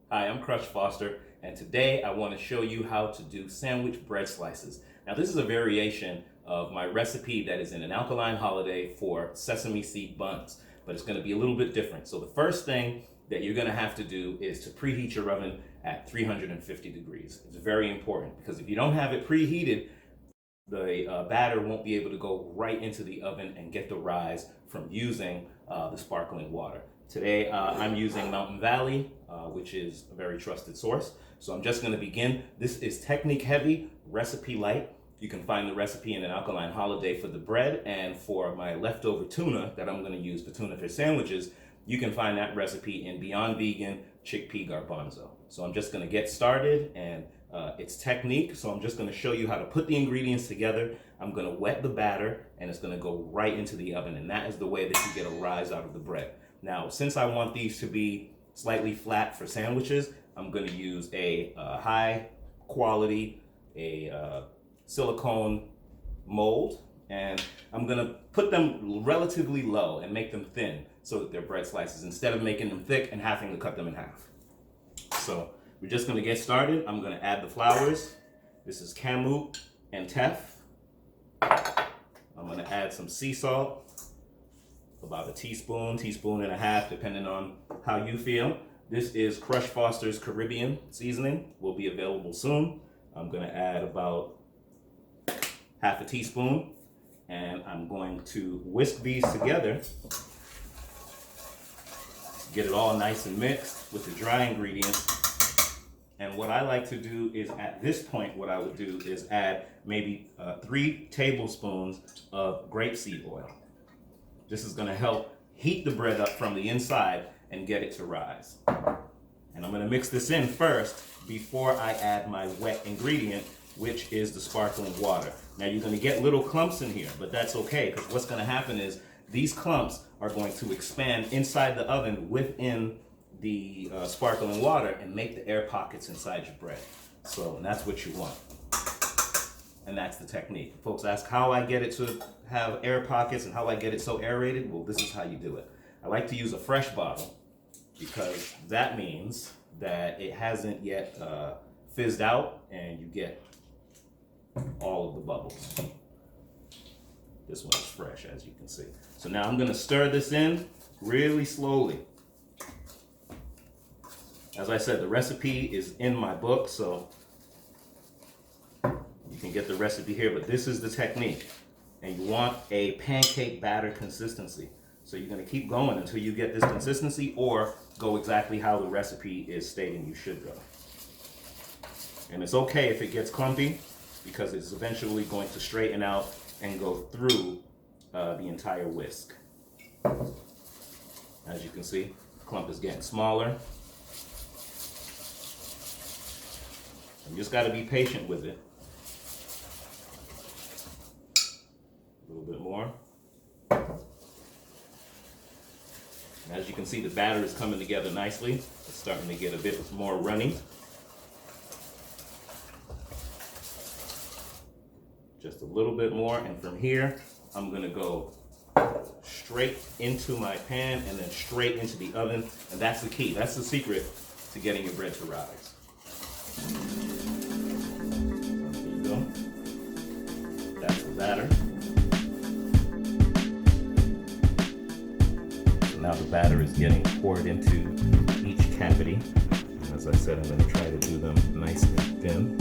Hi, I'm Crush Foster, and today I want to show you how to do sandwich bread slices. Now, this is a variation of my recipe that is in An Alkaline Holiday for sesame seed buns, but it's going to be a little bit different. So the first thing that you're going to have to do is to preheat your oven at 350 degrees. It's very important because if you don't have it preheated, the batter won't be able to go right into the oven and get the rise from using the sparkling water. Today I'm using Mountain Valley, which is a very trusted source. So I'm just going to begin. This is technique heavy, recipe light. You can find the recipe in An Alkaline Holiday for the bread, and for my leftover tuna that I'm going to use for tuna fish sandwiches, you can find that recipe in Beyond Vegan Chickpea Garbanzo. So I'm just going to get started, and it's technique, so I'm just going to show you how to put the ingredients together. I'm going to wet the batter, and it's going to go right into the oven, and that is the way that you get a rise out of the bread. Now, since I want these to be slightly flat for sandwiches, I'm going to use a high quality, silicone mold, and I'm going to put them relatively low and make them thin so that they're bread slices instead of making them thick and having to cut them in half. So we're just going to get started. I'm going to add the flours. This is kamut and teff. I'm going to add some sea salt, about a teaspoon and a half, depending on how you feel. This is Crush Foster's Caribbean seasoning. Will be available soon. I'm going to add about half a teaspoon, and I'm going to whisk these together. Get it all nice and mixed with the dry ingredients. And what I like to do is, at this point, what I would do is add maybe 3 tablespoons of grapeseed oil. This is going to help heat the bread up from the inside and get it to rise. And I'm going to mix this in first before I add my wet ingredient, which is the sparkling water. Now, you're going to get little clumps in here, but that's okay, because what's going to happen is these clumps are going to expand inside the oven within the sparkling water and make the air pockets inside your bread. So that's what you want. And that's the technique. Folks ask how I get it to have air pockets and how I get it so aerated. Well, this is how you do it. I like to use a fresh bottle because that means that it hasn't yet fizzed out and you get all of the bubbles. This one is fresh, as you can see. So now I'm going to stir this in really slowly. As I said, the recipe is in my book, so you can get the recipe here, but this is the technique. And you want a pancake batter consistency. So you're going to keep going until you get this consistency, or go exactly how the recipe is stating you should go. And it's okay if it gets clumpy, because it's eventually going to straighten out and go through the entire whisk. As you can see, the clump is getting smaller. You just got to be patient with it. A little bit more. And as you can see, the batter is coming together nicely. It's starting to get a bit more runny. Just a little bit more, and from here, I'm going to go straight into my pan and then straight into the oven. And that's the key. That's the secret to getting your bread to rise. There you go. That's the batter. So now the batter is getting poured into each cavity. And as I said, I'm going to try to do them nice and thin.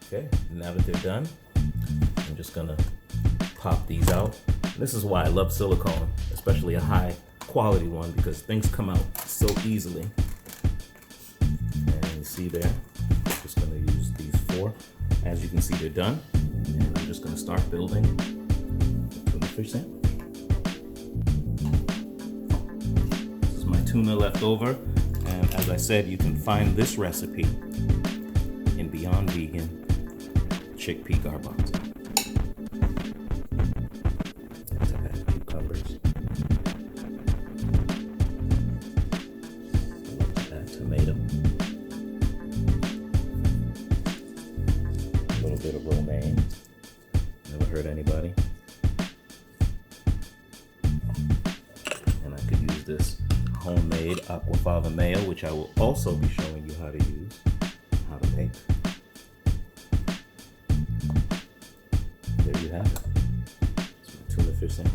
Okay, now that they're done, I'm just gonna pop these out. This is why I love silicone, especially a high quality one, because things come out so easily. And you see there, I'm just gonna use these 4. As you can see, they're done. And I'm just gonna start building the tuna fish sandwich. This is my tuna left over, and as I said, you can find this recipe in Beyond Vegan chickpea garbanzo. Let's add cucumbers. Let's add tomato. A little bit of romaine. Never hurt anybody. And I could use this homemade aquafaba mayo, which I will also be showing you how to use, how to make. There you have it. It's my tuna fish sandwich.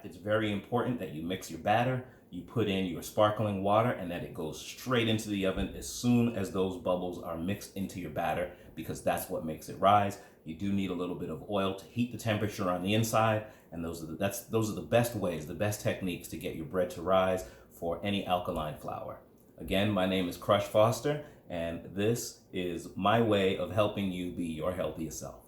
It's very important that you mix your batter, you put in your sparkling water, and that it goes straight into the oven as soon as those bubbles are mixed into your batter, because that's what makes it rise. You do need a little bit of oil to heat the temperature on the inside, and those are the best ways, the best techniques to get your bread to rise for any alkaline flour. Again, my name is Crush Foster, and this is my way of helping you be your healthiest self.